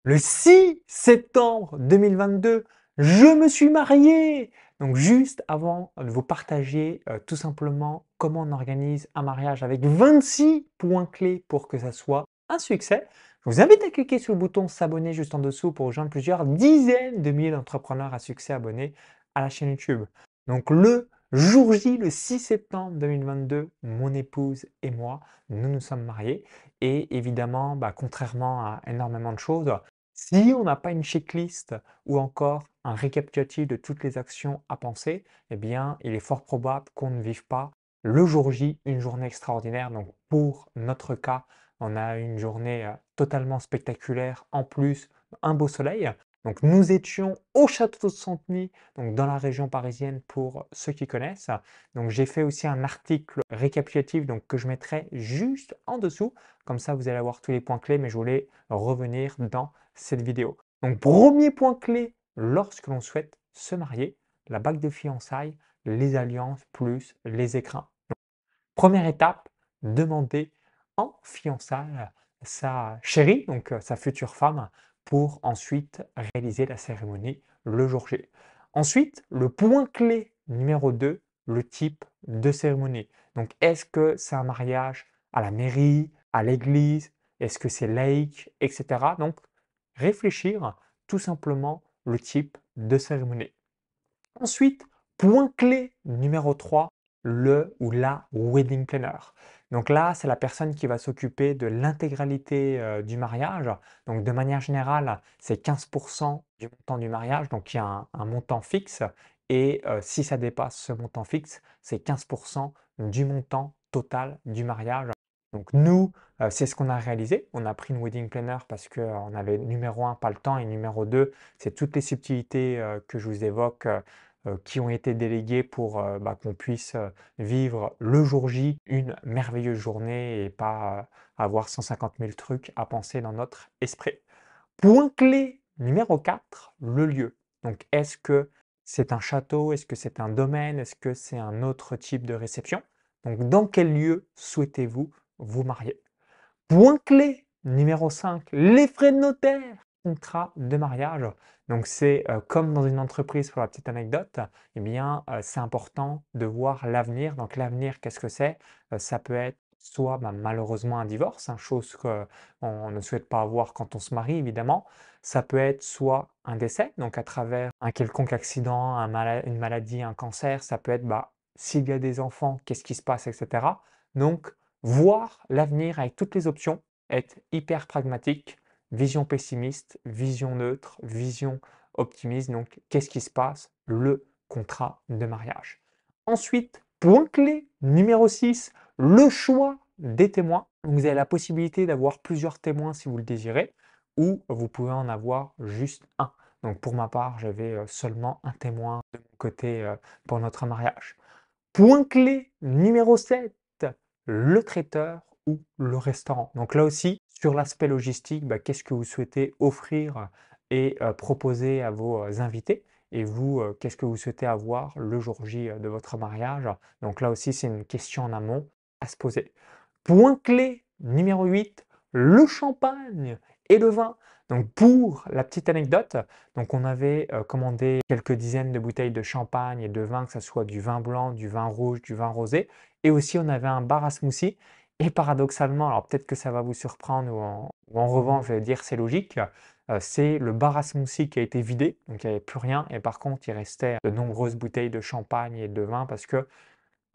Le 6 septembre 2022, je me suis marié! Donc juste avant de vous partager tout simplement comment on organise un mariage avec 26 points clés pour que ça soit un succès, je vous invite à cliquer sur le bouton s'abonner juste en dessous pour rejoindre plusieurs dizaines de milliers d'entrepreneurs à succès abonnés à la chaîne YouTube. Donc le jour J, le 6 septembre 2022, mon épouse et moi, nous nous sommes mariés. Et évidemment, contrairement à énormément de choses, si on n'a pas une checklist ou encore un récapitulatif de toutes les actions à penser, eh bien, il est fort probable qu'on ne vive pas le jour J, une journée extraordinaire. Donc, pour notre cas, on a une journée totalement spectaculaire, en plus, un beau soleil. Donc, nous étions au château de Santeny, donc dans la région parisienne pour ceux qui connaissent. Donc, j'ai fait aussi un article récapitulatif donc, que je mettrai juste en dessous. Comme ça, vous allez avoir tous les points clés, mais je voulais revenir dans cette vidéo. Donc, premier point clé lorsque l'on souhaite se marier, la bague de fiançailles, les alliances plus les écrins. Première étape, demander en fiançailles sa chérie, donc sa future femme, pour ensuite réaliser la cérémonie le jour J. Ensuite, le point clé numéro 2, le type de cérémonie. Donc, est-ce que c'est un mariage à la mairie, à l'église, est-ce que c'est laïque, etc. Donc, réfléchir tout simplement le type de cérémonie. Ensuite, point clé numéro 3, le ou la wedding planner. Donc là, c'est la personne qui va s'occuper de l'intégralité du mariage. Donc de manière générale, c'est 15% du montant du mariage, donc il y a un montant fixe. Et si ça dépasse ce montant fixe, c'est 15% du montant total du mariage. Donc nous, c'est ce qu'on a réalisé. On a pris une wedding planner parce qu'on avait numéro 1, pas le temps, et numéro 2, c'est toutes les subtilités que je vous évoque qui ont été déléguées pour qu'on puisse vivre le jour J une merveilleuse journée et pas avoir 150 000 trucs à penser dans notre esprit. Point clé numéro 4, le lieu. Donc est-ce que c'est un château? Est-ce que c'est un domaine? Est-ce que c'est un autre type de réception? Donc dans quel lieu souhaitez-vous vous marier? Point clé numéro 5, les frais de notaire, contrat de mariage. Donc c'est comme dans une entreprise, pour la petite anecdote, eh bien c'est important de voir l'avenir. Donc l'avenir, qu'est-ce que c'est? Ça peut être soit malheureusement un divorce, chose qu'on ne souhaite pas avoir quand on se marie évidemment. Ça peut être soit un décès, donc à travers un quelconque accident, une maladie, un cancer. Ça peut être s'il y a des enfants, qu'est-ce qui se passe, etc. Donc voir l'avenir avec toutes les options, être hyper pragmatique, vision pessimiste, vision neutre, vision optimiste. Donc, qu'est-ce qui se passe? Le contrat de mariage. Ensuite, point clé numéro 6, le choix des témoins. Donc, vous avez la possibilité d'avoir plusieurs témoins si vous le désirez, ou vous pouvez en avoir juste un. Donc, pour ma part, j'avais seulement un témoin de mon côté pour notre mariage. Point clé numéro 7, le traiteur ou le restaurant. Donc là aussi, sur l'aspect logistique, qu'est-ce que vous souhaitez offrir et proposer à vos invités? Et vous, qu'est-ce que vous souhaitez avoir le jour J de votre mariage? Donc là aussi, c'est une question en amont à se poser. Point clé numéro 8, le champagne et le vin. Donc pour la petite anecdote, donc on avait commandé quelques dizaines de bouteilles de champagne et de vin, que ce soit du vin blanc, du vin rouge, du vin rosé. Et aussi on avait un bar à smoothie. Et paradoxalement, alors peut-être que ça va vous surprendre ou en revanche, je vais dire c'est logique, c'est le bar à smoothie qui a été vidé, donc il n'y avait plus rien. Et par contre, il restait de nombreuses bouteilles de champagne et de vin parce que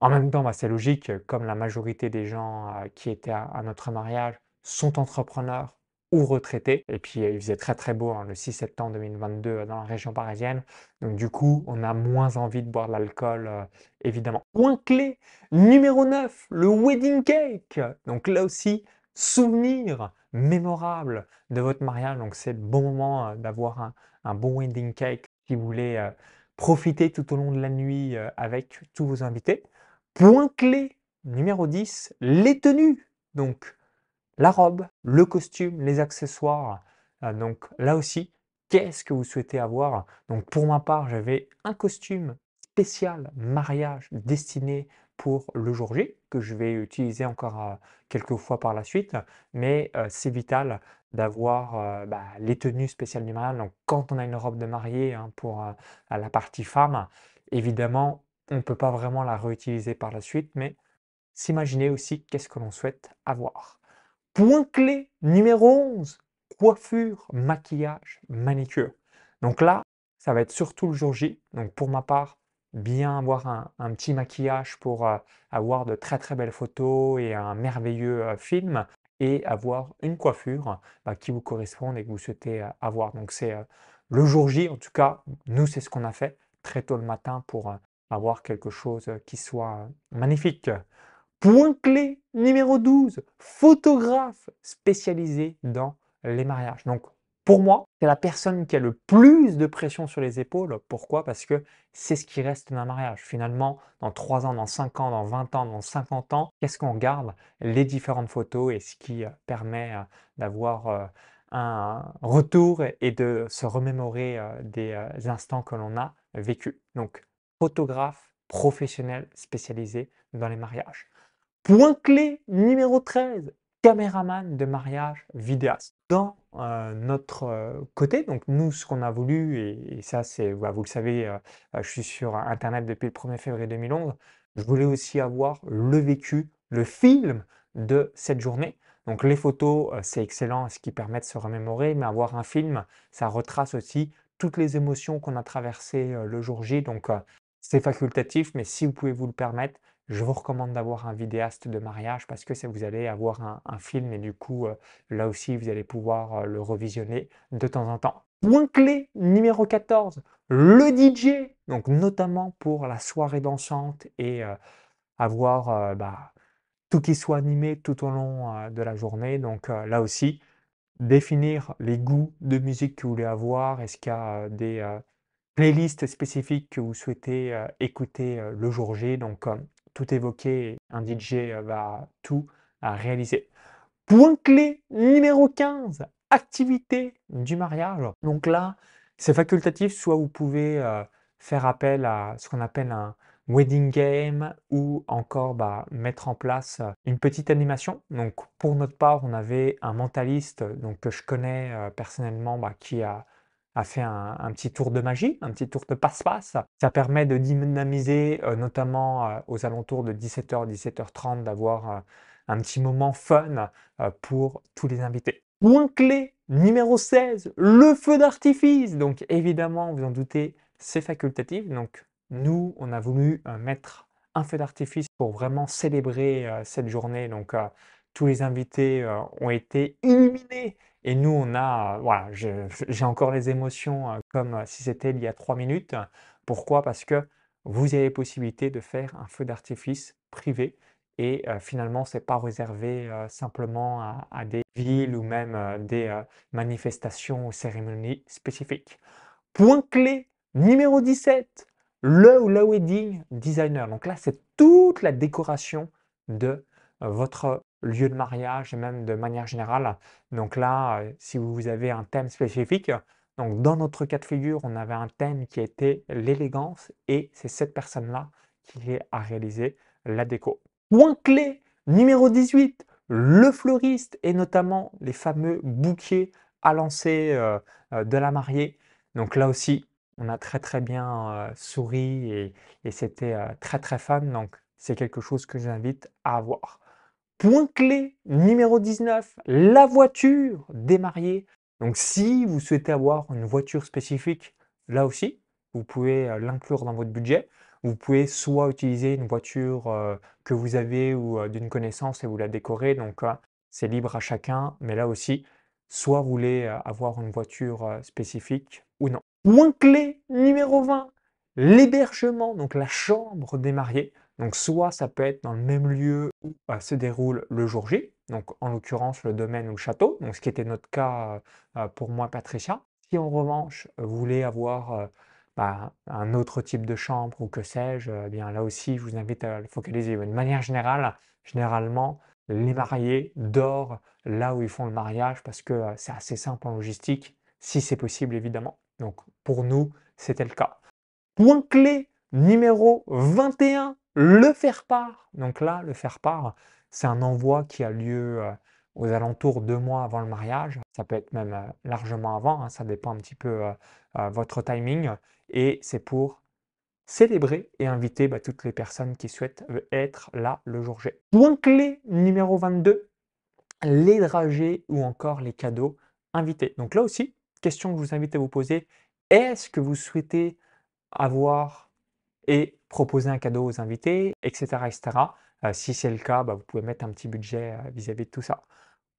en même temps, c'est logique, comme la majorité des gens qui étaient à notre mariage sont entrepreneurs ou retraités. Et puis, il faisait très très beau le 6 septembre 2022 dans la région parisienne. Donc, du coup, on a moins envie de boire de l'alcool, évidemment. Point clé numéro 9, le wedding cake. Donc, là aussi, souvenir mémorable de votre mariage. Donc, c'est le bon moment d'avoir un bon wedding cake si vous voulez profiter tout au long de la nuit avec tous vos invités. Point clé numéro 10, les tenues. Donc, la robe, le costume, les accessoires. Donc, là aussi, qu'est-ce que vous souhaitez avoir? Donc, pour ma part, j'avais un costume spécial mariage destiné pour le jour J, que je vais utiliser encore quelques fois par la suite. Mais c'est vital d'avoir les tenues spéciales du mariage. Donc quand on a une robe de mariée, hein, pour à la partie femme, évidemment, on ne peut pas vraiment la réutiliser par la suite, mais s'imaginer aussi qu'est-ce que l'on souhaite avoir. Point clé numéro 11, coiffure, maquillage, manicure. Donc là, ça va être surtout le jour J. Donc pour ma part, bien avoir un petit maquillage pour avoir de très très belles photos et un merveilleux film et avoir une coiffure qui vous corresponde et que vous souhaitez avoir. Donc c'est le jour J, en tout cas, nous c'est ce qu'on a fait très tôt le matin pour avoir quelque chose qui soit magnifique. Point clé numéro 12, photographe spécialisé dans les mariages. Donc, pour moi, c'est la personne qui a le plus de pression sur les épaules. Pourquoi? Parce que c'est ce qui reste d'un mariage. Finalement, dans 3 ans, dans 5 ans, dans 20 ans, dans 50 ans, qu'est-ce qu'on regarde? Les différentes photos et ce qui permet d'avoir un retour et de se remémorer des instants que l'on a vécus. Donc, photographe professionnel spécialisé dans les mariages. Point clé numéro 13, caméraman de mariage vidéaste. Dans notre côté, donc nous, ce qu'on a voulu, et ça, c'est, vous le savez, je suis sur Internet depuis le 1er février 2011, je voulais aussi avoir le vécu, le film de cette journée. Donc les photos, c'est excellent, ce qui permet de se remémorer, mais avoir un film, ça retrace aussi toutes les émotions qu'on a traversées le jour J. Donc c'est facultatif, mais si vous pouvez vous le permettre, je vous recommande d'avoir un vidéaste de mariage parce que vous allez avoir un film et du coup, là aussi, vous allez pouvoir le revisionner de temps en temps. Point clé numéro 14, le DJ, donc notamment pour la soirée dansante et avoir tout qui soit animé tout au long de la journée. Donc là aussi, définir les goûts de musique que vous voulez avoir. Est-ce qu'il y a des playlist spécifique que vous souhaitez écouter le jour J. Donc, tout évoqué, un DJ va tout réaliser. Point clé numéro 15, activité du mariage. Donc là, c'est facultatif, soit vous pouvez faire appel à ce qu'on appelle un wedding game ou encore mettre en place une petite animation. Donc pour notre part, on avait un mentaliste donc, que je connais personnellement qui a fait un petit tour de magie, un petit tour de passe-passe. Ça permet de dynamiser notamment aux alentours de 17h, 17h30 d'avoir un petit moment fun pour tous les invités. Point clé numéro 16, le feu d'artifice. Donc évidemment, vous en doutez, c'est facultatif. Donc nous, on a voulu mettre un feu d'artifice pour vraiment célébrer cette journée. Donc tous les invités ont été illuminés. Et nous, on a, voilà, j'ai encore les émotions comme si c'était il y a 3 minutes. Pourquoi? Parce que vous avez possibilité de faire un feu d'artifice privé et finalement, c'est pas réservé simplement à des villes ou même des manifestations ou cérémonies spécifiques. Point clé numéro 17, le ou la wedding designer. Donc là, c'est toute la décoration de votre lieu de mariage et même de manière générale. Donc là, si vous avez un thème spécifique, donc dans notre cas de figure, on avait un thème qui était l'élégance et c'est cette personne-là qui a réalisé la déco. Point clé numéro 18, le fleuriste et notamment les fameux bouquets à lancer de la mariée. Donc là aussi, on a très très bien souri et c'était très très fun. Donc c'est quelque chose que j'invite à avoir. Point clé numéro 19, la voiture des mariés. Donc si vous souhaitez avoir une voiture spécifique, là aussi, vous pouvez l'inclure dans votre budget. Vous pouvez soit utiliser une voiture que vous avez ou d'une connaissance et vous la décorez. Donc c'est libre à chacun. Mais là aussi, soit vous voulez avoir une voiture spécifique ou non. Point clé numéro 20, l'hébergement, donc la chambre des mariés. Donc soit ça peut être dans le même lieu où se déroule le jour J, donc en l'occurrence le domaine ou le château, donc ce qui était notre cas pour moi Patricia. Si en revanche vous voulez avoir un autre type de chambre ou que sais-je, eh bien là aussi je vous invite à le focaliser. De manière générale, généralement les mariés dorment là où ils font le mariage parce que c'est assez simple en logistique, si c'est possible évidemment. Donc pour nous, c'était le cas. Point clé numéro 21, le faire-part. Donc là, le faire-part, c'est un envoi qui a lieu aux alentours 2 mois avant le mariage. Ça peut être même largement avant, hein, ça dépend un petit peu votre timing. Et c'est pour célébrer et inviter toutes les personnes qui souhaitent être là le jour J. Point clé numéro 22, les dragées ou encore les cadeaux invités. Donc là aussi, question que je vous invite à vous poser, est-ce que vous souhaitez avoir et proposer un cadeau aux invités, etc. etc. Si c'est le cas, vous pouvez mettre un petit budget vis-à-vis de tout ça.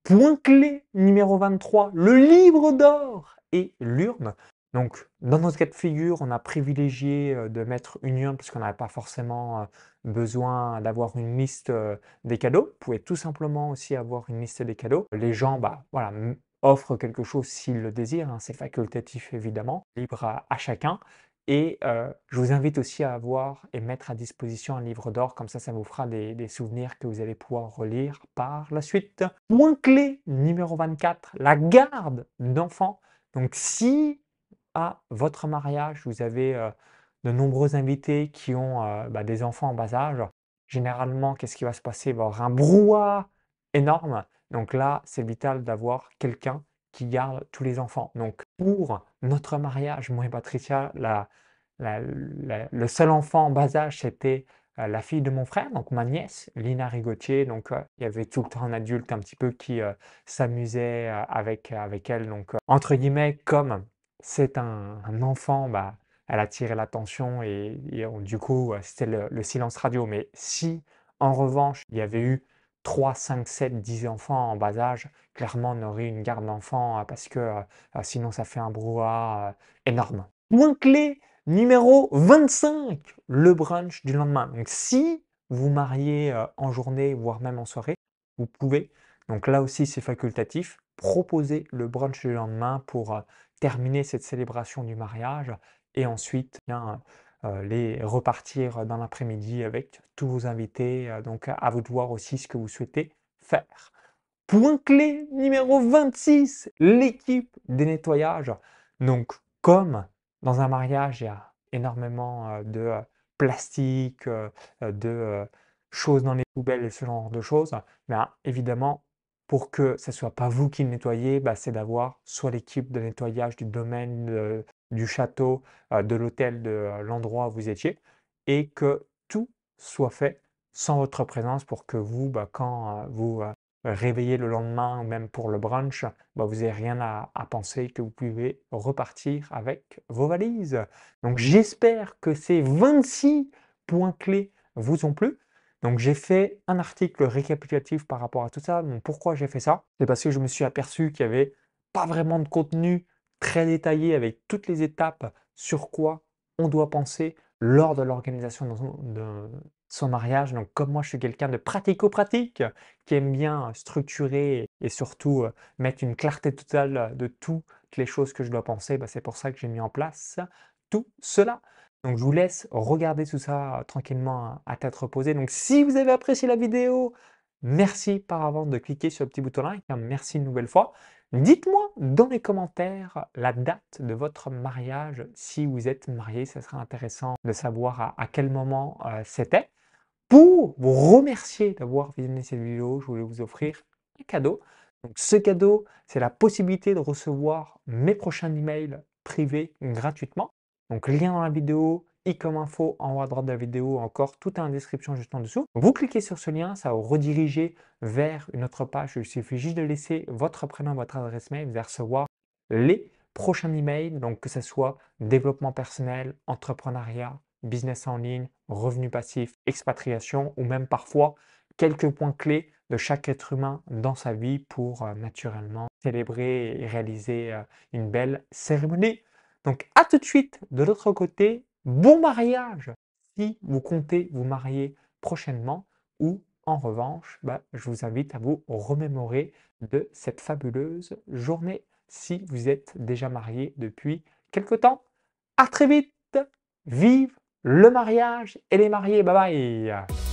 Point clé numéro 23, le livre d'or et l'urne. Donc, dans notre cas de figure, on a privilégié de mettre une urne parce qu'on n'avait pas forcément besoin d'avoir une liste des cadeaux. Vous pouvez tout simplement aussi avoir une liste des cadeaux. Les gens, voilà, offrent quelque chose s'ils le désirent, hein, c'est facultatif évidemment, libre à chacun. Et je vous invite aussi à avoir et mettre à disposition un livre d'or, comme ça vous fera des souvenirs que vous allez pouvoir relire par la suite. Point clé numéro 24, la garde d'enfants. Donc si à votre mariage, vous avez de nombreux invités qui ont des enfants en bas âge, généralement, qu'est-ce qui va se passer? Il va y avoir un brouhaha énorme. Donc là, c'est vital d'avoir quelqu'un qui garde tous les enfants. Donc pour notre mariage, moi et Patricia, le seul enfant en bas âge, c'était la fille de mon frère, donc ma nièce, Lina Rigotier. Donc il y avait tout le temps un adulte un petit peu qui s'amusait avec elle. Donc entre guillemets, comme c'est un enfant, elle attirait l'attention et du coup, c'était le silence radio. Mais si en revanche, il y avait eu 3, 5, 7, 10 enfants en bas âge, clairement, on aurait une garde d'enfants parce que sinon, ça fait un brouhaha énorme. Point clé numéro 25, le brunch du lendemain. Donc, si vous mariez en journée, voire même en soirée, vous pouvez, donc là aussi c'est facultatif, proposer le brunch du lendemain pour terminer cette célébration du mariage et ensuite les repartir dans l'après-midi avec tous vos invités. Donc à vous de voir aussi ce que vous souhaitez faire. Point clé numéro 26, l'équipe des nettoyages. Donc, comme dans un mariage, il y a énormément de plastique, de choses dans les poubelles et ce genre de choses, évidemment, pour que ce ne soit pas vous qui le nettoyez, c'est d'avoir soit l'équipe de nettoyage du domaine, du château, de l'hôtel, de l'endroit où vous étiez, et que tout soit fait sans votre présence pour que vous, quand vous réveiller le lendemain ou même pour le brunch, vous n'avez rien à penser, que vous pouvez repartir avec vos valises. Donc j'espère que ces 26 points clés vous ont plu. Donc j'ai fait un article récapitulatif par rapport à tout ça. Donc pourquoi j'ai fait ça? C'est parce que je me suis aperçu qu'il n'y avait pas vraiment de contenu très détaillé avec toutes les étapes sur quoi on doit penser lors de l'organisation de son mariage. Donc comme moi je suis quelqu'un de pratico-pratique, qui aime bien structurer et surtout mettre une clarté totale de toutes les choses que je dois penser, c'est pour ça que j'ai mis en place tout cela. Donc je vous laisse regarder tout ça tranquillement à tête reposée. Donc si vous avez apprécié la vidéo, merci par avance de cliquer sur le petit bouton like. Merci une nouvelle fois. Dites-moi dans les commentaires la date de votre mariage. Si vous êtes marié, ça serait intéressant de savoir à quel moment c'était. Pour vous remercier d'avoir visionné cette vidéo, je voulais vous offrir un cadeau. Donc ce cadeau, c'est la possibilité de recevoir mes prochains emails privés gratuitement. Donc lien dans la vidéo, i comme info en haut à droite de la vidéo, encore tout est en description juste en dessous. Vous cliquez sur ce lien, ça va vous rediriger vers une autre page. Il suffit juste de laisser votre prénom, votre adresse mail, vous allez recevoir les prochains emails, donc que ce soit développement personnel, entrepreneuriat, business en ligne, revenus passifs, expatriation ou même parfois quelques points clés de chaque être humain dans sa vie pour naturellement célébrer et réaliser une belle cérémonie. Donc à tout de suite de l'autre côté, bon mariage si vous comptez vous marier prochainement ou en revanche, je vous invite à vous remémorer de cette fabuleuse journée si vous êtes déjà marié depuis quelque temps. À très vite, vive le mariage et les mariés, bye bye.